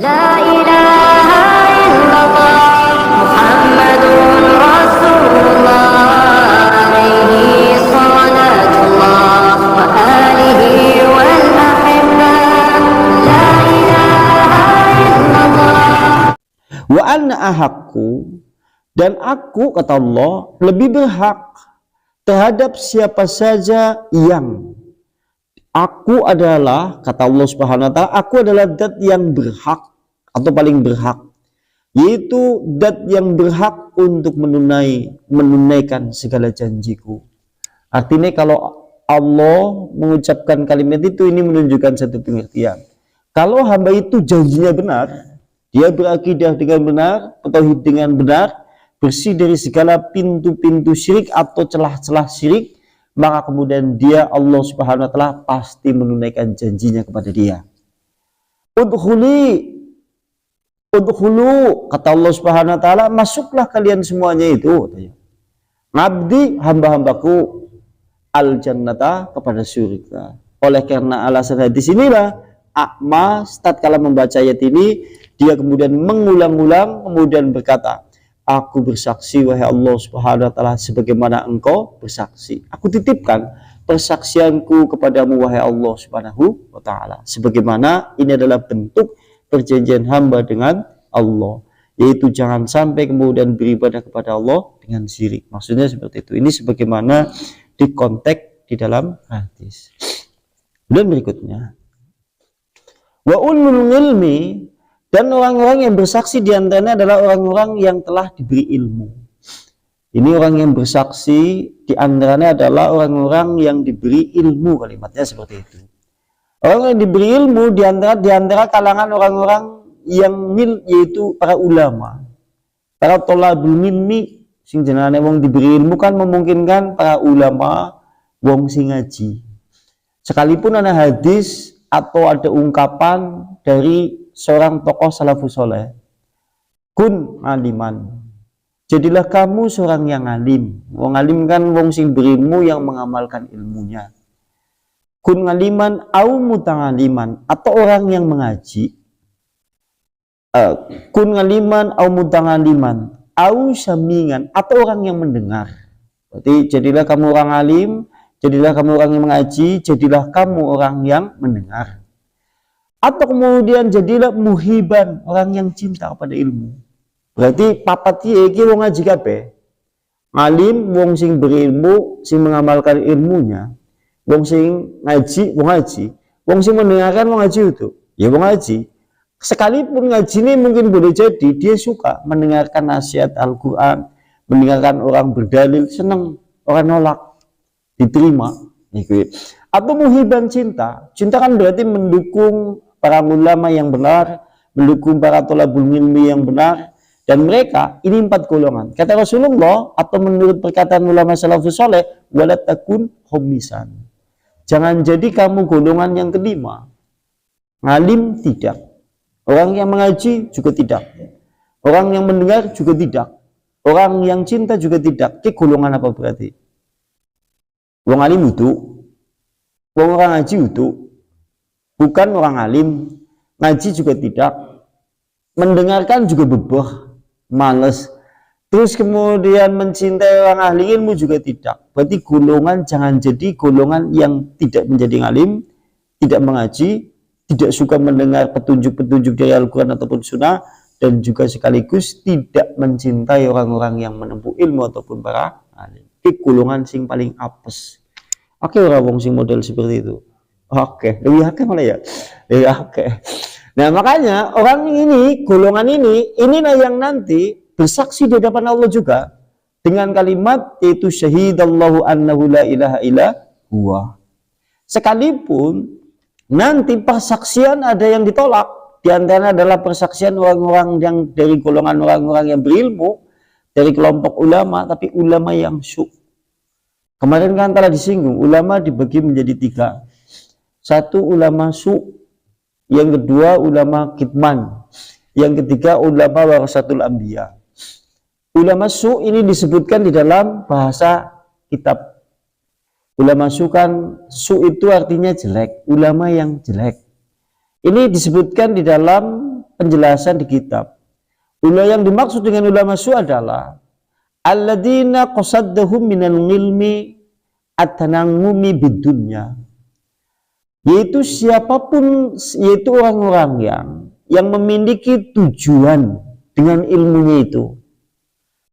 لا إله إلا الله محمد رسول الله عليه صلاة الله وآله والأحبة لا إله إلا الله. Wa anna ahakku, dan aku, kata Allah, lebih berhak terhadap siapa saja yang aku adalah, kata Allah Subhanahu wa taala, aku adalah zat yang berhak atau paling berhak, yaitu zat yang berhak untuk menunaikan segala janjiku. Artinya kalau Allah mengucapkan kalimat itu, ini menunjukkan satu pengertian. Kalau hamba itu janjinya benar, dia berakidah dengan benar, bertauhid dengan benar, bersih dari segala pintu-pintu syirik atau celah-celah syirik, maka kemudian dia, Allah Subhanahu wa taala, pasti menunaikan janjinya kepada dia. Udkhulu, kata Allah Subhanahu wa taala, masuklah kalian semuanya itu, ngabdi, hamba-hambaku, al jannata, kepada surga. Oleh karena alasan hadis inilah A'ma tatkala membaca ayat ini, dia kemudian mengulang-ulang, kemudian berkata, aku bersaksi wahai Allah Subhanahu wa taala sebagaimana engkau bersaksi. Aku titipkan persaksianku kepadamu wahai Allah Subhanahu wa taala. Sebagaimana ini adalah bentuk perjanjian hamba dengan Allah, yaitu jangan sampai kemudian beribadah kepada Allah dengan syirik. Maksudnya seperti itu. Ini sebagaimana dikonteks di dalam hadis. Dan berikutnya, wa ulul ilmi, dan orang-orang yang bersaksi diantaranya adalah orang-orang yang telah diberi ilmu. Ini orang yang bersaksi diantaranya adalah orang-orang yang diberi ilmu, kalimatnya seperti itu. Orang yang diberi ilmu diantara kalangan orang-orang yang yaitu para ulama, para tholabul ilmi, sing jenenge wong diberi ilmu kan memungkinkan para ulama, wong sing ngaji. Sekalipun ada hadis atau ada ungkapan dari seorang tokoh salafus soleh, kun aliman, jadilah kamu seorang yang alim. Wong alim kan wong sing berilmu yang mengamalkan ilmunya. Kun aliman au mutangaliman, atau orang yang mengaji. Kun aliman au mutangaliman au samingan, atau orang yang mendengar. Berarti jadilah kamu orang alim, jadilah kamu orang yang mengaji, jadilah kamu orang yang mendengar. Atau kemudian jadilah muhiban, orang yang cinta kepada ilmu. Berarti papat iki wong ngaji kabeh. Alim wong sing berilmu, sing mengamalkan ilmunya. Wong sing ngaji, wong ngaji. Wong sing mendengarkan wong ngaji itu. Ya wong ngaji. Sekalipun ngaji ini mungkin boleh jadi dia suka mendengarkan nasihat Al-Qur'an, mendengarkan orang berdalil, senang, orang nolak, diterima. Atau muhiban cinta. Cinta kan berarti mendukung para ulama yang benar, mendukung para tholabul ilmi yang benar, dan mereka ini 4 golongan. Kata Rasulullah atau menurut perkataan ulama salafus saleh, wala takun khomisan. Jangan jadi kamu golongan yang kelima. Ngalim tidak, orang yang mengaji juga tidak, orang yang mendengar juga tidak, orang yang cinta juga tidak. Ke golongan apa berarti? Wong alim itu, wong orang ngaji itu, bukan orang alim, ngaji juga tidak, mendengarkan juga bebah, males, terus kemudian mencintai orang ahli ilmu juga tidak. Berarti golongan, jangan jadi golongan yang tidak menjadi alim, tidak mengaji, tidak suka mendengar petunjuk-petunjuk dari Al-Quran ataupun Sunnah, dan juga sekaligus tidak mencintai orang-orang yang menempuh ilmu ataupun para alim. Ini golongan sing paling apes. Oke, orang wong sing model seperti itu. Oke, lebih akeh malah ya. Lebih akeh. Nah, makanya orang ini, golongan ini, inilah yang nanti bersaksi di hadapan Allah juga dengan kalimat yaitu syahidallahu annahu la ilaha illa huwa. Sekalipun nanti persaksian ada yang ditolak, di antara adalah persaksian orang-orang yang dari golongan orang-orang yang berilmu, dari kelompok ulama, tapi ulama yang syuk. Kemarin kan telah disinggung, ulama dibagi menjadi 3. Satu ulama su, yang kedua ulama kitman, yang ketiga ulama warasatul anbiya. Ulama su ini disebutkan di dalam bahasa kitab. Ulama su kan, su itu artinya jelek, ulama yang jelek. Ini disebutkan di dalam penjelasan di kitab. Ulama yang dimaksud dengan ulama su adalah alladzina qasaddahum minal ilmi at-tanangumi bidunya, yaitu siapapun, yaitu orang-orang yang memiliki tujuan dengan ilmunya itu.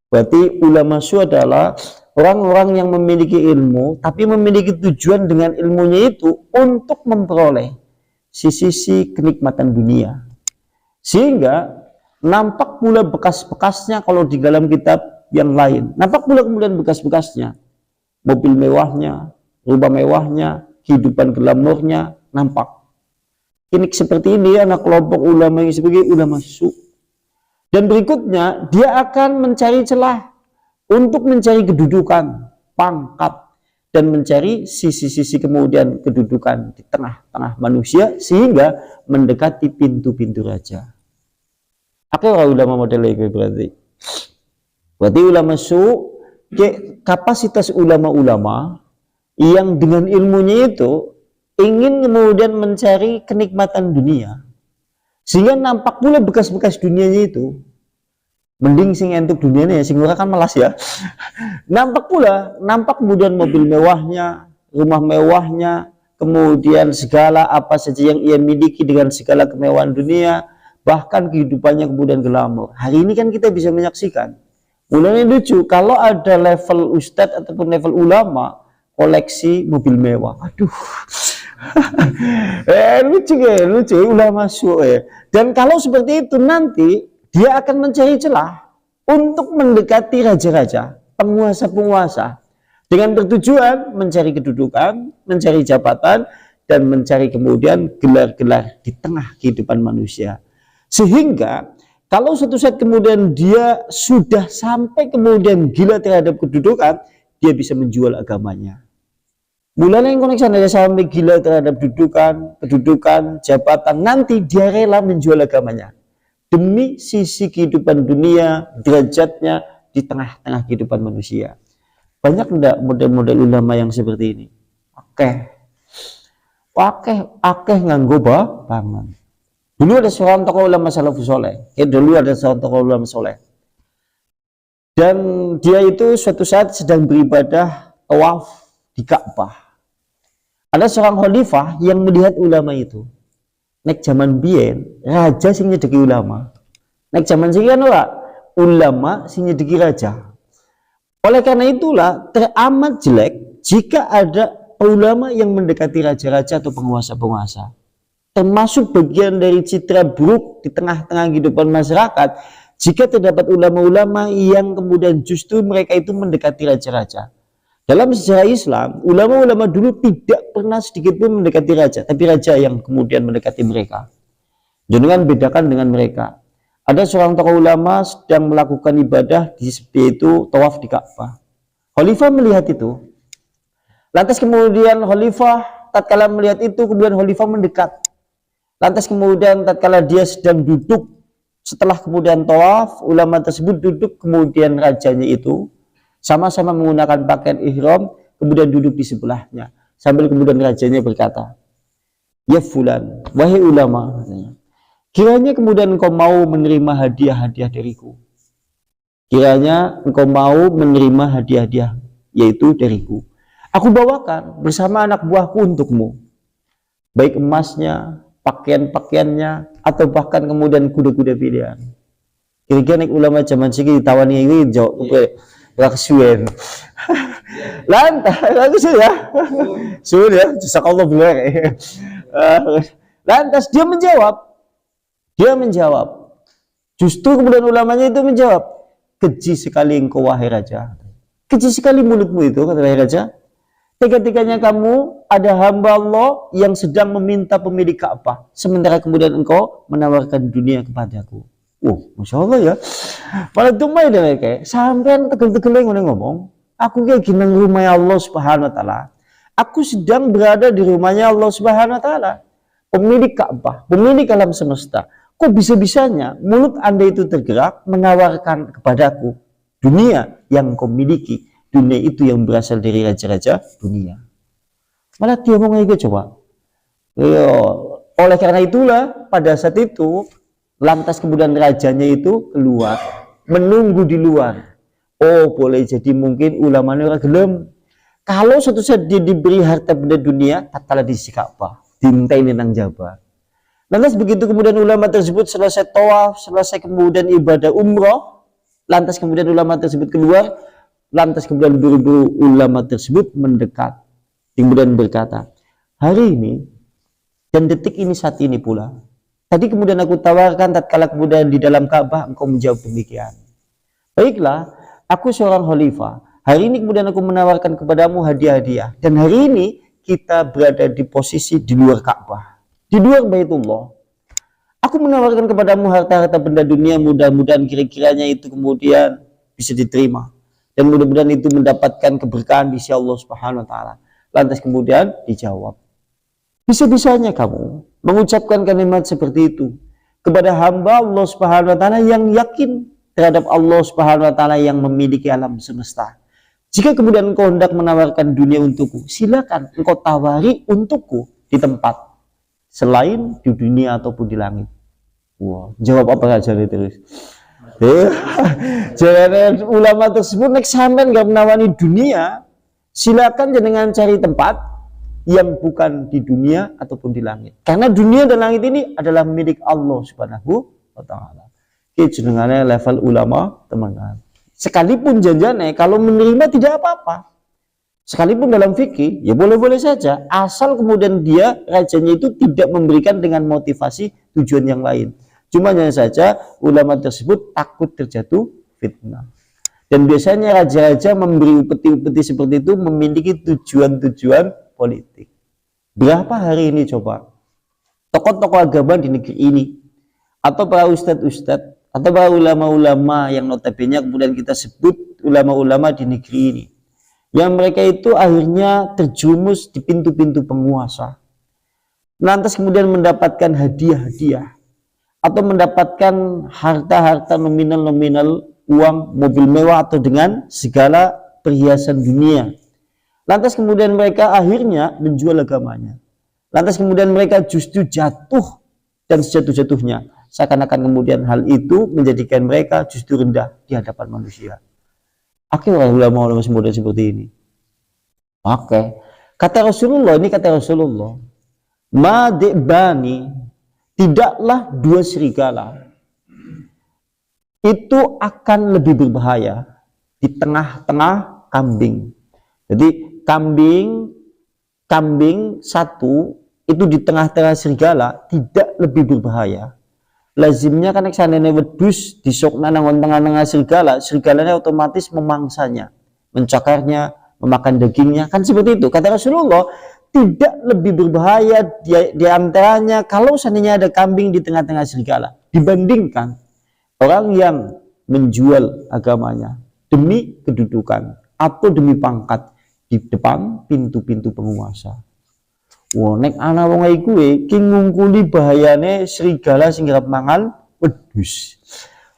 Berarti ulama su adalah orang-orang yang memiliki ilmu tapi memiliki tujuan dengan ilmunya itu untuk memperoleh sisi kenikmatan dunia, sehingga nampak pula bekas-bekasnya kalau di dalam kitab yang lain. Nampak pula kemudian bekas-bekasnya, mobil mewahnya, rumah mewahnya, kehidupan glamornya nampak. Ini seperti ini anak kelompok ulama yang sebagai ulama su. Dan berikutnya dia akan mencari celah untuk mencari kedudukan, pangkat, dan mencari sisi-sisi kemudian kedudukan di tengah-tengah manusia sehingga mendekati pintu-pintu raja. Apa ulama model itu berarti? Berarti ulama su, kapasitas ulama-ulama yang dengan ilmunya itu ingin kemudian mencari kenikmatan dunia, sehingga nampak pula bekas-bekas dunianya itu. Mending sing entuk dunianya ya, sing ora kan malas ya. Nampak kemudian mobil mewahnya, rumah mewahnya, kemudian segala apa saja yang ia miliki dengan segala kemewahan dunia, bahkan kehidupannya kemudian glamor. Hari ini kan kita bisa menyaksikan. Mulanya lucu, kalau ada level ustadz ataupun level ulama koleksi mobil mewah. Aduh. lucu ulama su ya. Dan kalau seperti itu nanti dia akan mencari celah untuk mendekati raja-raja, penguasa-penguasa, dengan bertujuan mencari kedudukan, mencari jabatan, dan mencari kemudian gelar-gelar di tengah kehidupan manusia. Sehingga kalau suatu saat kemudian dia sudah sampai kemudian gila terhadap kedudukan, dia bisa menjual agamanya. Mulanya yang koneksi ada sampai gila terhadap kedudukan, jabatan, nanti dia rela menjual agamanya demi sisi kehidupan dunia, derajatnya di tengah-tengah kehidupan manusia. Banyak enggak model-model ulama yang seperti ini? Akeh nganggo bangun. Dulu ada seorang tokoh ulama salafus soleh. Dan dia itu suatu saat sedang beribadah tawaf di Ka'bah. Ada seorang khalifah yang melihat ulama itu. Nek zaman biyen raja sing nyedeki ulama. Nek zaman sekian ulama sing nyedeki raja. Oleh karena itulah teramat jelek jika ada ulama yang mendekati raja-raja atau penguasa-penguasa. Termasuk bagian dari citra buruk di tengah-tengah kehidupan masyarakat jika terdapat ulama-ulama yang kemudian justru mereka itu mendekati raja-raja. Dalam sejarah Islam, ulama-ulama dulu tidak pernah sedikit pun mendekati raja, tapi raja yang kemudian mendekati mereka. Jangan bedakan dengan mereka. Ada seorang tokoh ulama sedang melakukan ibadah yaitu tawaf di Ka'bah. Khalifah melihat itu. Lantas kemudian Khalifah tatkala melihat itu, kemudian Khalifah mendekat. Lantas kemudian tatkala dia sedang duduk, setelah kemudian tawaf, ulama tersebut duduk, kemudian rajanya itu sama-sama menggunakan pakaian ihram, kemudian duduk di sebelahnya. Sambil kemudian rajanya berkata, "Ya fulan, wahai ulama, kiranya kemudian engkau mau menerima hadiah-hadiah dariku. Kiranya engkau mau menerima hadiah-hadiah, yaitu dariku. Aku bawakan bersama anak buahku untukmu. Baik emasnya, pakaian-pakaiannya, atau bahkan kemudian kuda-kuda pilihan." Kira-kira ulama zaman segi ditawani ini jawab Raksuan. Lantas, bagus ya. Sudah, jazakallah bilang. Lantas dia menjawab. Justru kemudian ulamanya itu menjawab, "Keji sekali engkau wahai raja. Keji sekali mulutmu itu," kata wahai raja. "Tega-teganya kamu ada hamba Allah yang sedang meminta pemilik Ka'bah, sementara kemudian engkau menawarkan dunia kepadaku." Masya Allah ya. Malah dumai deh kayak sampean tegel-tegel yang ngomong, aku kayak gini rumahnya Allah Subhanahu Wa Taala. Aku sedang berada di rumahnya Allah Subhanahu Wa Taala, pemilik Ka'bah, pemilik alam semesta. Kok bisa-bisanya mulut Anda itu tergerak menawarkan kepadaku dunia yang kau miliki, dunia itu yang berasal dari raja-raja dunia. Malah dia ngomong gitu coba. Oleh karena itulah pada saat itu lantas kemudian rajanya itu keluar, menunggu di luar. Oh, boleh jadi mungkin ulamanya orang gelem. Kalau suatu saat dia diberi harta benda dunia, tak kalah di Ka'bah, dintai nang Jabar. Lantas begitu kemudian ulama tersebut selesai tawaf, selesai kemudian ibadah umroh, lantas kemudian ulama tersebut keluar, lantas kemudian buru-buru ulama tersebut mendekat, kemudian berkata, hari ini dan detik ini saat ini pula, tadi kemudian aku tawarkan tatkala kemudian di dalam Ka'bah engkau menjawab demikian. Baiklah, aku seorang khalifah. Hari ini kemudian aku menawarkan kepadamu hadiah-hadiah. Dan hari ini kita berada di posisi di luar Ka'bah, di luar Baitullah. Aku menawarkan kepadamu harta-harta benda dunia, mudah-mudahan kira-kiranya itu kemudian bisa diterima. Dan mudah-mudahan itu mendapatkan keberkahan di sisi Allah Subhanahu wa taala. Lantas kemudian dijawab, bisa-bisanya kamu mengucapkan kalimat seperti itu kepada hamba Allah Subhanahu wa taala yang yakin terhadap Allah Subhanahu wa taala yang memiliki alam semesta. Jika kemudian engkau hendak menawarkan dunia untukku, silakan engkau tawari untukku di tempat selain di dunia ataupun di langit. Wah, jawab apa aja nih terus. Jangan ulama tersebut nek sampean enggak menawani dunia, silakan jenengan cari tempat yang bukan di dunia ataupun di langit. Karena dunia dan langit ini adalah milik Allah Subhanahu wa taala. Iki jenengane level ulama, teman-teman. Sekalipun janjane kalau menerima tidak apa-apa. Sekalipun dalam fikih ya boleh-boleh saja, asal kemudian dia rajanya itu tidak memberikan dengan motivasi tujuan yang lain. Cuma hanya saja ulama tersebut takut terjatuh fitnah. Dan biasanya raja-raja memberi upeti-upeti seperti itu memiliki tujuan-tujuan politik. Berapa hari ini coba tokoh-tokoh agama di negeri ini atau para ustadz-ustadz atau para ulama-ulama yang notabene kemudian kita sebut ulama-ulama di negeri ini, yang mereka itu akhirnya terjumus di pintu-pintu penguasa, lantas kemudian mendapatkan hadiah-hadiah atau mendapatkan harta-harta nominal-nominal, uang, mobil mewah atau dengan segala perhiasan dunia. Lantas kemudian mereka akhirnya menjual agamanya. Lantas kemudian mereka justru jatuh dan sejatuh-jatuhnya. Seakan-akan kemudian hal itu menjadikan mereka justru rendah di hadapan manusia. Akhirnya ulama-ulama semudah seperti ini. Oke. Kata Rasulullah, ini kata Rasulullah. Madibani, tidaklah dua serigala itu akan lebih berbahaya di tengah-tengah kambing. Jadi kambing satu itu di tengah-tengah serigala tidak lebih berbahaya. Lazimnya kan eksanene wedus disokna nang tengah-tengah serigala, serigalanya otomatis memangsanya, mencakarnya, memakan dagingnya, kan seperti itu. Kata Rasulullah, tidak lebih berbahaya di antaranya kalau seandainya ada kambing di tengah-tengah serigala dibandingkan orang yang menjual agamanya demi kedudukan atau demi pangkat di depan pintu-pintu penguasa. Wah, nek ana wong iku ki ngungkuli bahayane serigala sing kerep mangan wedhus.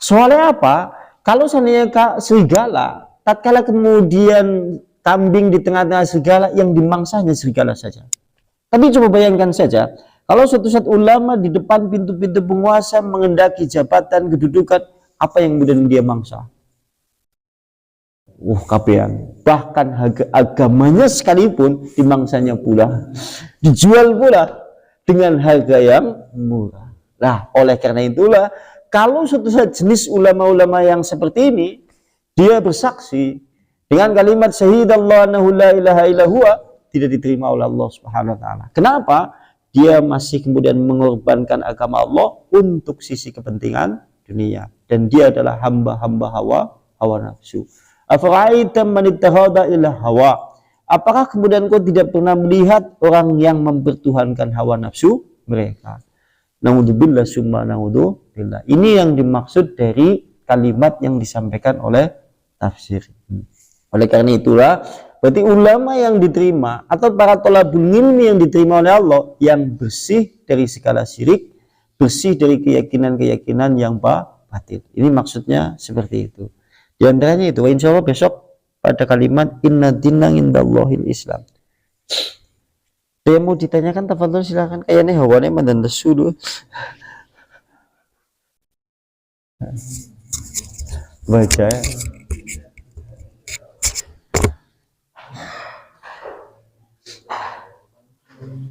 Soalnya apa? Kalau seandainya serigala, tatkala kemudian kambing di tengah-tengah serigala, yang dimangsanya serigala saja. Tapi coba bayangkan saja, kalau suatu saat ulama di depan pintu-pintu penguasa mengendaki jabatan, kedudukan, apa yang kemudian dia mangsa? Kabehan. Bahkan agamanya sekalipun dimangsanya pula, dijual pula dengan harga yang murah. Nah, oleh karena itulah, kalau suatu saat jenis ulama-ulama yang seperti ini, dia bersaksi dengan kalimat syahidallahu annahu la ilaha illa huwa, tidak diterima oleh Allah Subhanahu wa taala. Kenapa? Dia masih kemudian mengorbankan agama Allah untuk sisi kepentingan dunia, dan dia adalah hamba-hamba hawa nafsu. Afara'aitam man ittakhadha ila hawa. Apakah kemudian kau tidak pernah melihat orang yang mempertuhankan hawa nafsu mereka? Naudzubillah summa naudzubillah. Ini yang dimaksud dari kalimat yang disampaikan oleh tafsir. Oleh karena itulah, berarti ulama yang diterima atau para thalabul ilmi yang diterima oleh Allah yang bersih dari segala syirik, bersih dari keyakinan-keyakinan yang batil. Ini maksudnya seperti itu. Di antaranya itu, insya Allah besok pada kalimat inna dinna indallahil Islam. Yang mau ditanyakan tafadhol silakan. Kayaknya hawane mandan lesu dulu. Baca ya.